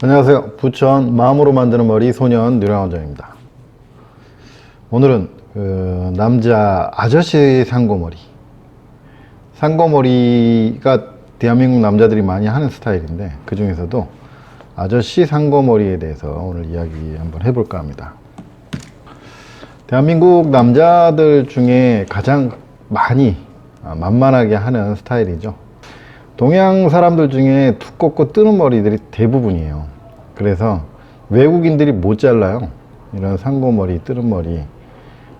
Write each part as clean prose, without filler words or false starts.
안녕하세요. 부천 마음으로 만드는 머리 소년 류량원장입니다. 오늘은 남자 아저씨 상고머리. 상고머리가 대한민국 남자들이 많이 하는 스타일인데 그 중에서도 아저씨 상고머리에 대해서 오늘 이야기 한번 해볼까 합니다. 대한민국 남자들 중에 가장 많이 만만하게 하는 스타일이죠. 동양 사람들 중에 두껍고 뜨는 머리들이 대부분이에요. 그래서 외국인들이 못 잘라요. 이런 상고머리, 뜨는 머리.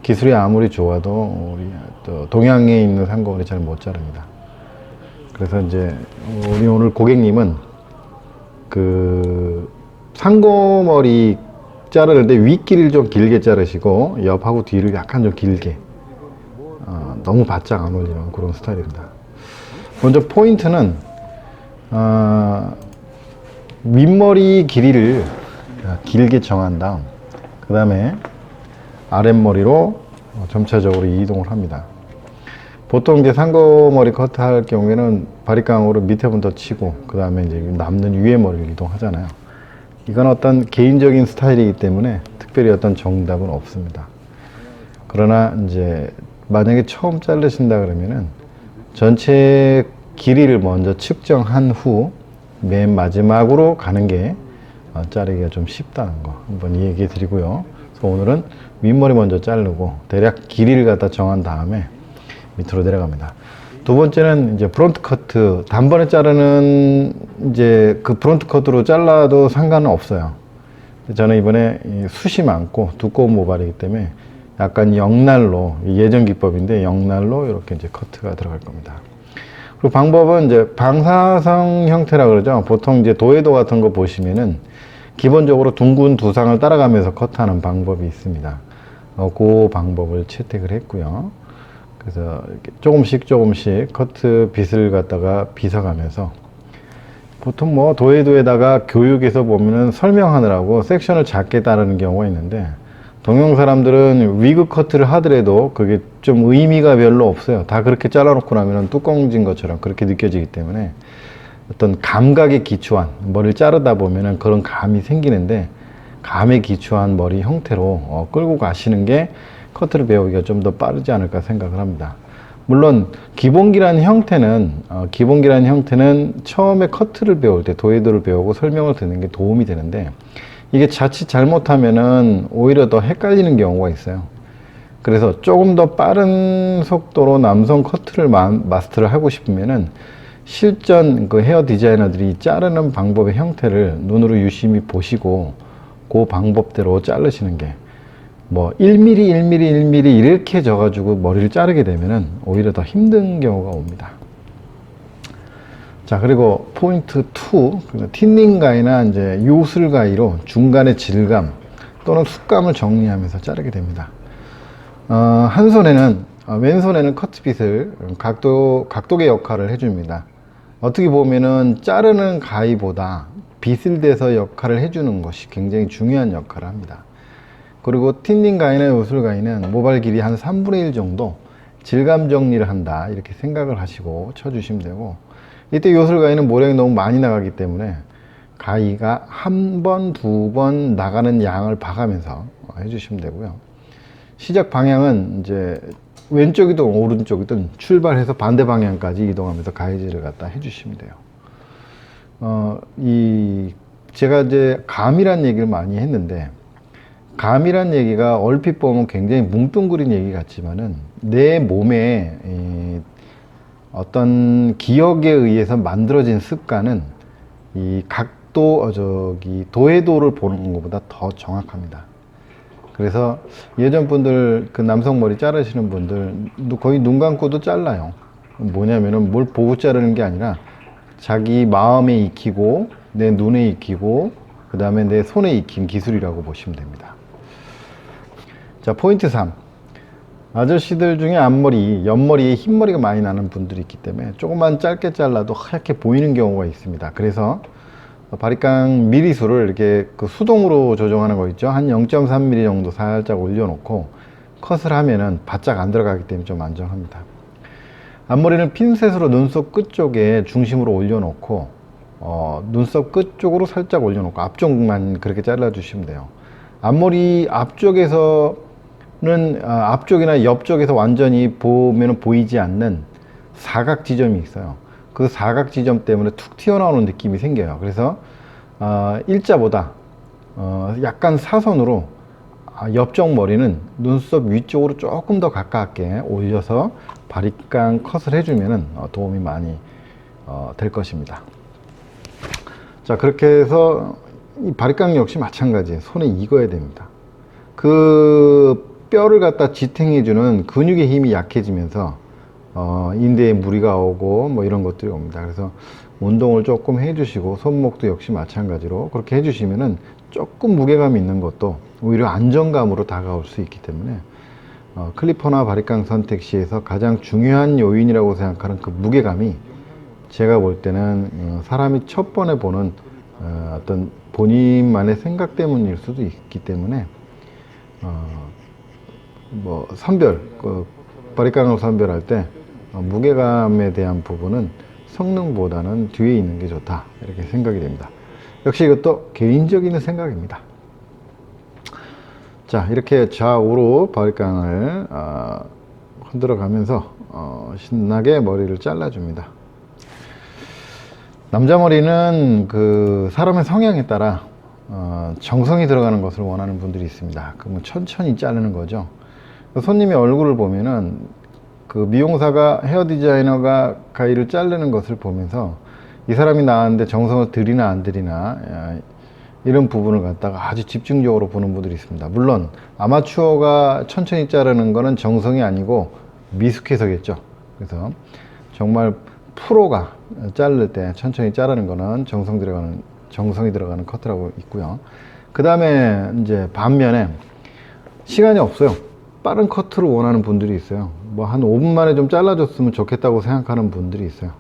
기술이 아무리 좋아도 우리 또 동양에 있는 상고머리 잘 못 자릅니다. 그래서 이제 우리 오늘 고객님은 그 상고머리 자를 때 윗길을 좀 길게 자르시고 옆하고 뒤를 약간 좀 길게, 너무 바짝 안 올리는 그런 스타일입니다. 먼저 포인트는 윗머리 길이를 길게 정한 다음 그 다음에 아랫머리로 점차적으로 이동을 합니다. 보통 이제 상고머리 커트 할 경우에는 바리깡으로 밑에부터 치고 그 다음에 이제 남는 위에 머리를 이동하잖아요. 이건 어떤 개인적인 스타일이기 때문에 특별히 어떤 정답은 없습니다. 그러나 이제 만약에 처음 자르신다 그러면은 전체 길이를 먼저 측정한 후 맨 마지막으로 가는 게 자르기가 좀 쉽다는 거 한번 얘기해 드리고요. 그래서 오늘은 윗머리 먼저 자르고 대략 길이를 갖다 정한 다음에 밑으로 내려갑니다. 두 번째는 이제 프론트 커트. 단번에 자르는 이제 그 프론트 커트로 잘라도 상관은 없어요. 저는 이번에 숱이 많고 두꺼운 모발이기 때문에 약간 영날로, 예전 기법인데 영날로 이렇게 이제 커트가 들어갈 겁니다. 그리고 방법은 이제 방사성 형태라 그러죠. 보통 이제 도해도 같은 거 보시면은 기본적으로 둥근 두상을 따라가면서 커트하는 방법이 있습니다. 그 방법을 채택을 했고요. 그래서 이렇게 조금씩 커트 빗을 갖다가 빗어가면서 보통 뭐 도해도에다가 교육에서 보면은 설명하느라고 섹션을 작게 따르는 경우가 있는데 동양 사람들은 위그 커트를 하더라도 그게 좀 의미가 별로 없어요. 다 그렇게 잘라놓고 나면 뚜껑진 것처럼 그렇게 느껴지기 때문에 어떤 감각에 기초한 머리를 자르다 보면은 그런 감이 생기는데 감에 기초한 머리 형태로 끌고 가시는 게 커트를 배우기가 좀 더 빠르지 않을까 생각을 합니다. 물론 기본기라는 형태는 처음에 커트를 배울 때 도해도를 배우고 설명을 듣는 게 도움이 되는데 이게 자칫 잘못하면은 오히려 더 헷갈리는 경우가 있어요. 그래서 조금 더 빠른 속도로 남성 커트를 마스터를 하고 싶으면은 실전 그 헤어 디자이너들이 자르는 방법의 형태를 눈으로 유심히 보시고 그 방법대로 자르시는 게 뭐 1mm, 1mm 이렇게 져가지고 머리를 자르게 되면은 오히려 더 힘든 경우가 옵니다. 자, 그리고 포인트 2, 틴닝 가위나 이제 요술 가위로 중간의 질감 또는 숱감을 정리하면서 자르게 됩니다. 한 손에는, 왼손에는 커트빗을 각도의 역할을 해줍니다. 어떻게 보면은 자르는 가위보다 빗을 대서 역할을 해주는 것이 굉장히 중요한 역할을 합니다. 그리고 틴닝 가위나 요술 가위는 모발 길이 한 3분의 1 정도 질감 정리를 한다 이렇게 생각을 하시고 쳐주시면 되고, 이때 요술 가위는 모량이 너무 많이 나가기 때문에 가위가 한 번, 두 번 나가는 양을 봐가면서 해주시면 되고요. 시작 방향은 이제 왼쪽이든 오른쪽이든 출발해서 반대 방향까지 이동하면서 가위질을 갖다 해주시면 돼요. 제가 이제 감이란 얘기를 많이 했는데, 감이란 얘기가 얼핏 보면 굉장히 뭉뚱그린 얘기 같지만은 내 몸에 어떤 기억에 의해서 만들어진 습관은 이 도해도를 보는 것보다 더 정확합니다. 그래서 예전 분들, 그 남성 머리 자르시는 분들 거의 눈 감고도 잘라요. 뭐냐면은 뭘 보고 자르는 게 아니라 자기 마음에 익히고 내 눈에 익히고 그 다음에 내 손에 익힌 기술이라고 보시면 됩니다. 자, 포인트 3. 아저씨들 중에 앞머리, 옆머리에 흰머리가 많이 나는 분들이 있기 때문에 조금만 짧게 잘라도 하얗게 보이는 경우가 있습니다. 그래서 바리깡 미리수를 이렇게 그 수동으로 조정하는 거 있죠. 한 0.3mm 정도 살짝 올려놓고 컷을 하면은 바짝 안 들어가기 때문에 좀 안정합니다. 앞머리는 핀셋으로 눈썹 끝쪽에 중심으로 올려놓고 눈썹 끝 쪽으로 살짝 올려놓고 앞쪽만 그렇게 잘라주시면 돼요. 앞머리 앞쪽에서는 앞쪽이나 옆쪽에서 완전히 보면 보이지 않는 사각 지점이 있어요. 그 사각 지점 때문에 툭 튀어나오는 느낌이 생겨요. 그래서 일자보다 약간 사선으로 옆쪽 머리는 눈썹 위쪽으로 조금 더 가깝게 올려서 바리깡 컷을 해주면 도움이 많이 될 것입니다. 자, 그렇게 해서 이 바리깡 역시 마찬가지예요. 손에 익어야 됩니다. 그 뼈를 갖다 지탱해주는 근육의 힘이 약해지면서 인대에 무리가 오고 뭐 이런 것들이 옵니다. 그래서 운동을 조금 해주시고 손목도 역시 마찬가지로 그렇게 해주시면은 조금 무게감 있는 것도 오히려 안정감으로 다가올 수 있기 때문에 클리퍼나 바리깡 선택 시에서 가장 중요한 요인이라고 생각하는 그 무게감이 제가 볼 때는 사람이 첫 번에 보는 어떤 본인만의 생각 때문일 수도 있기 때문에 뭐 선별, 바리깡을 선별할 때 무게감에 대한 부분은 성능보다는 뒤에 있는 게 좋다 이렇게 생각이 됩니다. 역시 이것도 개인적인 생각입니다. 자, 이렇게 좌우로 바리깡을 흔들어 가면서 신나게 머리를 잘라줍니다. 남자 머리는 그 사람의 성향에 따라 정성이 들어가는 것을 원하는 분들이 있습니다. 그러면 천천히 자르는 거죠. 손님의 얼굴을 보면은 그 미용사가 헤어 디자이너가 가위를 자르는 것을 보면서 이 사람이 나왔는데 정성을 들이나 안 들이나 이런 부분을 갖다가 아주 집중적으로 보는 분들이 있습니다. 물론 아마추어가 천천히 자르는 거는 정성이 아니고 미숙해서겠죠. 그래서 정말 프로가 자를 때 천천히 자르는 거는 정성이 들어가는 커트라고 있고요. 그 다음에 이제 반면에 시간이 없어요. 빠른 커트를 원하는 분들이 있어요. 뭐 한 5분 만에 좀 잘라줬으면 좋겠다고 생각하는 분들이 있어요.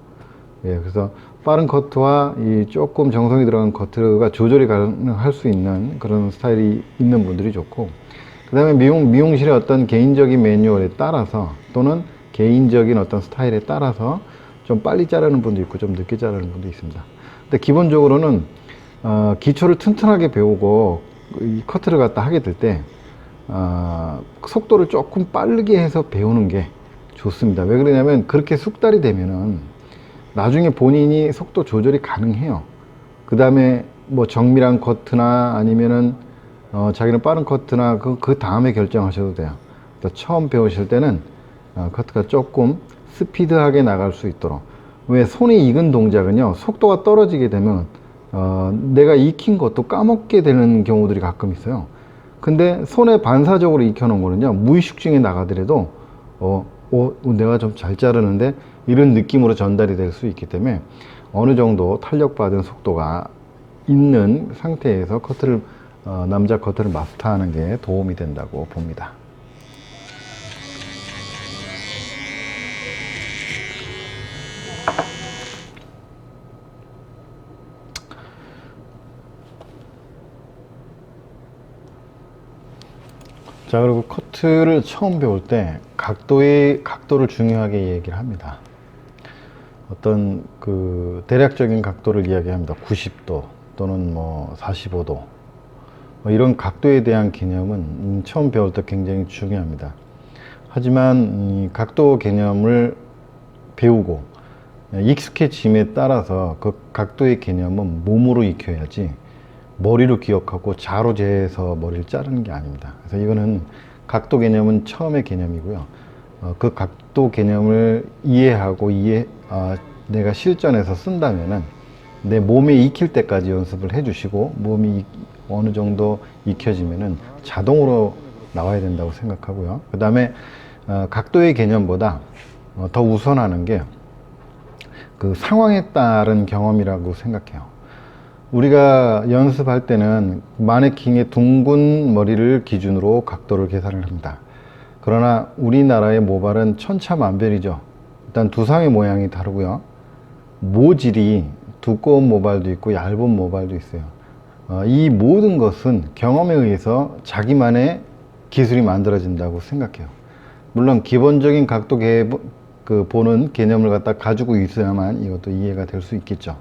예, 그래서 빠른 커트와 이 조금 정성이 들어간 커트가 조절이 가능할 수 있는 그런 스타일이 있는 분들이 좋고, 그 다음에 미용실의 어떤 개인적인 매뉴얼에 따라서 또는 개인적인 어떤 스타일에 따라서 좀 빨리 자르는 분도 있고 좀 늦게 자르는 분도 있습니다. 근데 기본적으로는 기초를 튼튼하게 배우고 이 커트를 갖다 하게 될 때 속도를 조금 빠르게 해서 배우는 게 좋습니다. 왜 그러냐면 그렇게 숙달이 되면은 나중에 본인이 속도 조절이 가능해요. 그 다음에 뭐 정밀한 커트나 아니면은 자기는 빠른 커트나 그 다음에 결정하셔도 돼요. 처음 배우실 때는 커트가 조금 스피드하게 나갈 수 있도록. 왜 손이 익은 동작은요, 속도가 떨어지게 되면 내가 익힌 것도 까먹게 되는 경우들이 가끔 있어요. 근데 손에 반사적으로 익혀놓은 거는요, 무의식 중에 나가더라도 내가 좀 잘 자르는데 이런 느낌으로 전달이 될 수 있기 때문에 어느 정도 탄력받은 속도가 있는 상태에서 남자 커트를 마스터하는 게 도움이 된다고 봅니다. 자, 그리고 커트를 처음 배울 때 각도를 중요하게 얘기를 합니다. 어떤 그 대략적인 각도를 이야기합니다. 90도 또는 뭐 45도 이런 각도에 대한 개념은 처음 배울 때 굉장히 중요합니다. 하지만 이 각도 개념을 배우고 익숙해짐에 따라서 그 각도의 개념은 몸으로 익혀야지 머리로 기억하고 자로 재서 머리를 자르는 게 아닙니다. 그래서 이거는 각도 개념은 처음의 개념이고요. 그 각도 개념을 이해하고 내가 실전에서 쓴다면은 내 몸에 익힐 때까지 연습을 해주시고 몸이 어느 정도 익혀지면은 자동으로 나와야 된다고 생각하고요. 그 다음에 각도의 개념보다 더 우선하는 게 그 상황에 따른 경험이라고 생각해요. 우리가 연습할 때는 마네킹의 둥근 머리를 기준으로 각도를 계산을 합니다. 그러나 우리나라의 모발은 천차만별이죠. 일단 두상의 모양이 다르고요. 모질이 두꺼운 모발도 있고 얇은 모발도 있어요. 이 모든 것은 경험에 의해서 자기만의 기술이 만들어진다고 생각해요. 물론 기본적인 각도 보는 개념을 갖다 가지고 있어야만 이것도 이해가 될 수 있겠죠.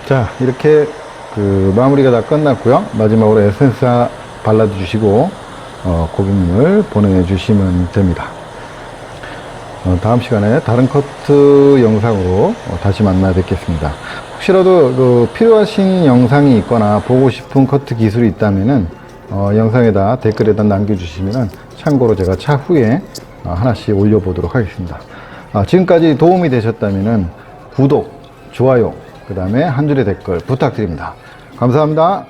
자, 이렇게 마무리가 다 끝났고요. 마지막으로 에센스 발라드 주시고 고객님을 보내주시면 됩니다. 다음 시간에 다른 커트 영상으로 다시 만나 뵙겠습니다. 혹시라도 필요하신 영상이 있거나 보고 싶은 커트 기술이 있다면은 영상에다 댓글에다 남겨주시면 참고로 제가 차후에 하나씩 올려보도록 하겠습니다. 지금까지 도움이 되셨다면은 구독, 좋아요, 그 다음에 한 줄의 댓글 부탁드립니다. 감사합니다.